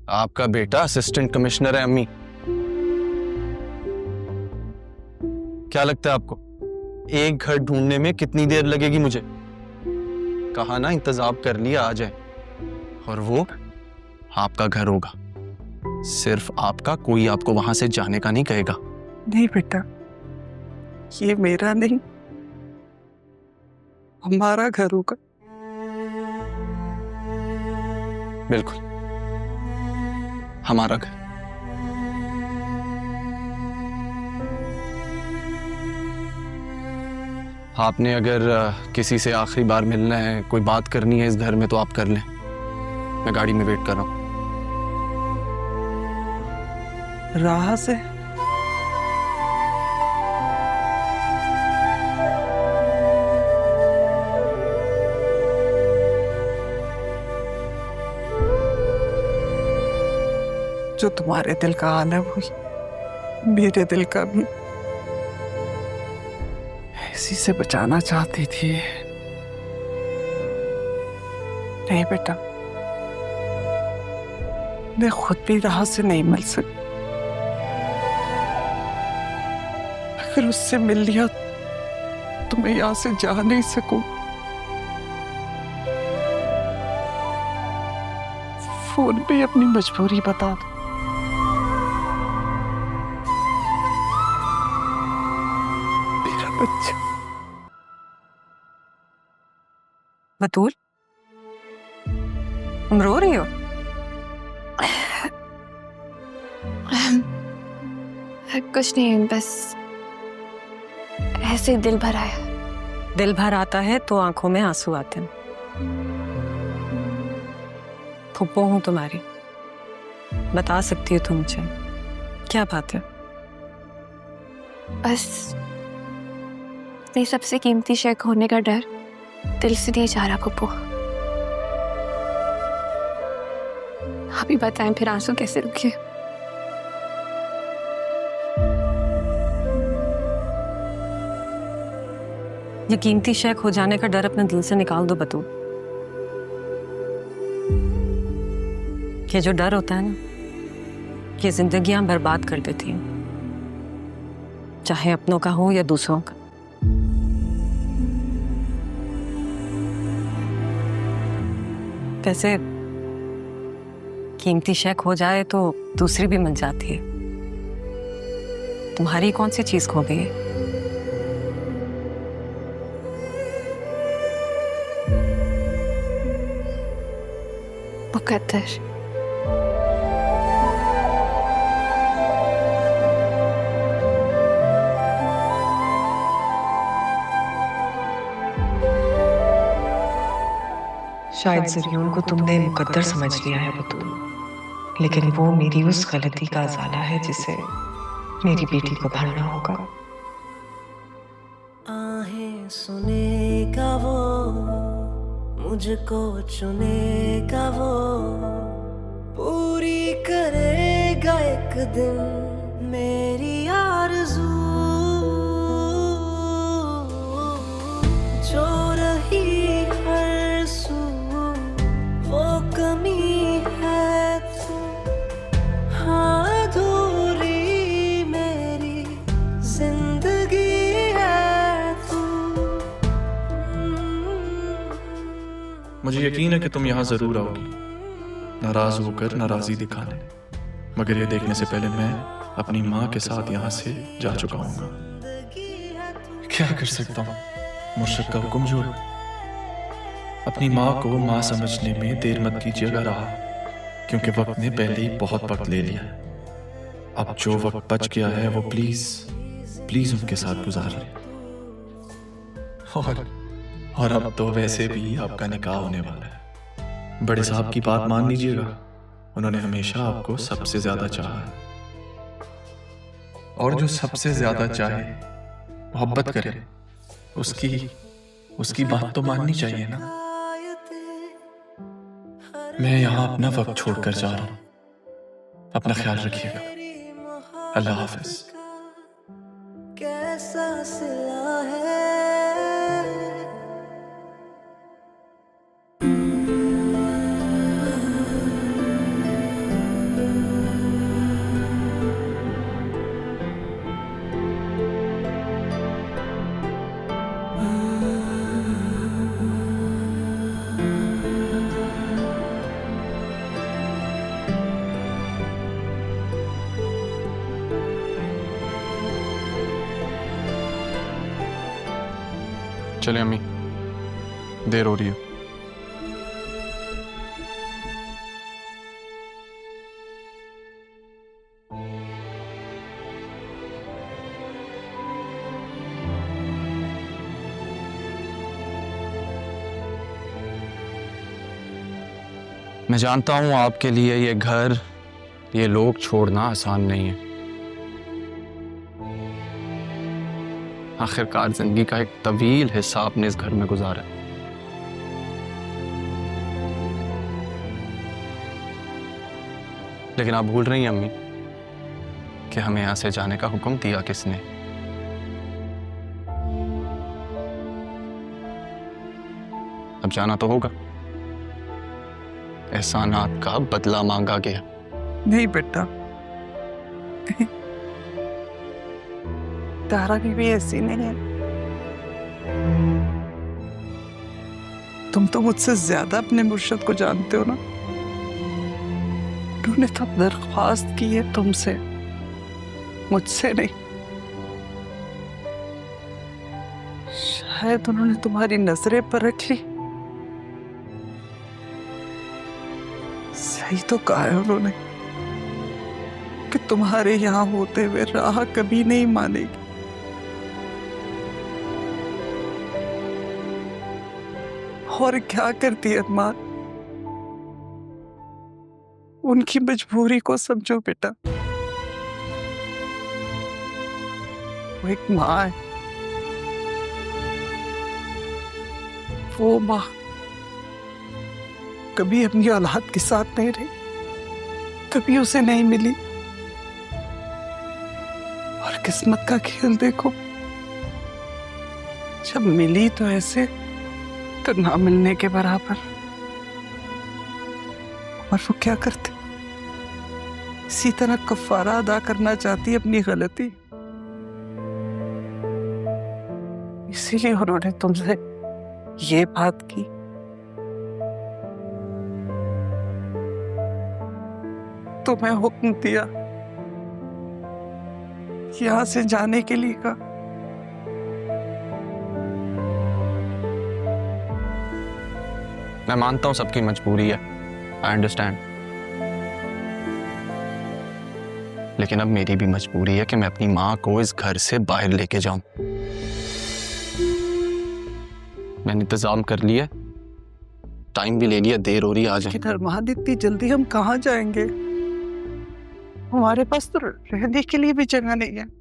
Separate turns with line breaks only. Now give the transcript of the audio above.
आपका बेटा assistant commissioner है अम्मी। क्या लगता है आपको एक घर ढूंढने में कितनी देर लगेगी मुझे? कहा ना इंतजाम कर लिया आ जाए, और वो आपका घर होगा। सिर्फ आपका, कोई आपको वहां से जाने का नहीं कहेगा।
नहीं बेटा, ये मेरा नहीं, हमारा घर होगा।
बिल्कुल, हमारा घर। आपने अगर किसी से आखिरी बार मिलना है, कोई बात करनी है इस घर में, तो आप कर लें। मैं गाड़ी में वेट कर रहा हूं।
राह से जो तुम्हारे दिल का आलम हुई, मेरे दिल का भी इसी से बचाना चाहती थी। नहीं बेटा, मैं खुद भी राह से नहीं मिल सकती। अगर उससे मिल लिया तो मैं यहां से जा नहीं सकूं। फोन पे अपनी मजबूरी बता दो। मेरा बच्चा।
बतूल, तुम रो रही हो?
कुछ नहीं, बस ऐसे दिल भर आया।
दिल भर आता है तो आंखों में आंसू आते हैं। फुप्पो हूं तुम्हारी, बता सकती हो तुम मुझे क्या बात है?
बस नहीं, सबसे कीमती शय खोने का डर दिल से नहीं जा रहा पप्पू। आप ही बताएं फिर आंसू कैसे रुके।
ये कीमती शय खो जाने का डर अपने दिल से निकाल दो बतूल। ये जो डर होता है ना, ये जिंदगियां बर्बाद कर देती हैं, चाहे अपनों का हो या दूसरों का। वैसे कीमती शय खो जाए तो दूसरी भी मिल जाती है। तुम्हारी कौन सी चीज खो गई है?
मुकद्दर।
शायद ज़रियून को तुमने मुकद्दर समझ लिया है बतूल, लेकिन वो मेरी उस गलती का अज़ाला है जिसे मेरी बेटी को भरना होगा।
आहें सुनेगा वो, मुझको चुनेगा वो, पूरी करेगा एक दिन मेरी आरज़ू। जो रही हर सू वो कमी है तू, हाँ अधूरी मेरी जिंदगी है तू।
मुझे यकीन है कि तुम यहाँ जरूर आओगी, नाराज होकर नाराजगी दिखाने, मगर ये देखने से पहले मैं अपनी माँ के साथ यहाँ से जा चुका हूँ। क्या कर सकता हूँ, मुर्शिद का हुक्म जो है। अपनी माँ को माँ समझने में देर मत कीजिएगा रहा, क्योंकि वक्त ने पहले ही बहुत वक्त ले लिया। अब जो वक्त बच गया है वो प्लीज प्लीज उनके साथ गुजार ले। और अब तो वैसे भी आपका निकाह होने वाला है। बड़े साहब की बात मान लीजिएगा, उन्होंने हमेशा आपको सबसे ज्यादा चाहा है, और जो सबसे ज्यादा चाहे, मोहब्बत करे, उसकी बात तो माननी चाहिए ना। मैं यहाँ अपना वक्त छोड़कर जा रहा हूँ, अपना ख्याल रखिएगा। अल्लाह हाफिज।
कैसा सिला है
चले अम्मी, देर हो रही है। मैं जानता हूं आपके लिए ये घर, ये लोग छोड़ना आसान नहीं है। आखिरकार जिंदगी का एक तवील हिस्सा आपने इस घर में गुजारा है। लेकिन आप भूल रही हैं अम्मी कि हमें यहां से जाने का हुक्म दिया किसने? अब जाना तो होगा। एहसानात का बदला मांगा गया।
नहीं बेटा, तारा भी ऐसी नहीं है। तुम तो मुझसे ज्यादा अपने मुर्शद को जानते हो ना। उन्होंने तो दरख्वास्त की है तुमसे, मुझसे नहीं। शायद उन्होंने तुम्हारी नजरें परख ली। सही तो कहा है उन्होंने कि तुम्हारे यहाँ होते हुए राह कभी नहीं मानेगी। और क्या करती है अरमान, उनकी मजबूरी को समझो बेटा। वो एक माँ है, वो माँ कभी अपनी औलाद के साथ नहीं रही, कभी उसे नहीं मिली। और किस्मत का खेल देखो, जब मिली तो ऐसे, तो ना मिलने के बराबर। और वो क्या करते, इसी तरह कफारा अदा करना चाहती अपनी गलती। इसीलिए उन्होंने तुमसे ये बात की। तुम्हें हुक्म दिया, यहां से जाने के लिए कहा।
मैं मानता हूं सबकी मजबूरी है, आई अंडरस्टैंड। लेकिन अब मेरी भी मजबूरी है कि मैं अपनी माँ को इस घर से बाहर लेके जाऊं। मैंने इंतजाम कर लिया, टाइम भी ले लिया, देर हो रही, आ जाए।
अरमान इतनी जल्दी हम कहाँ जाएंगे? हमारे पास तो रहने के लिए भी जगह नहीं है।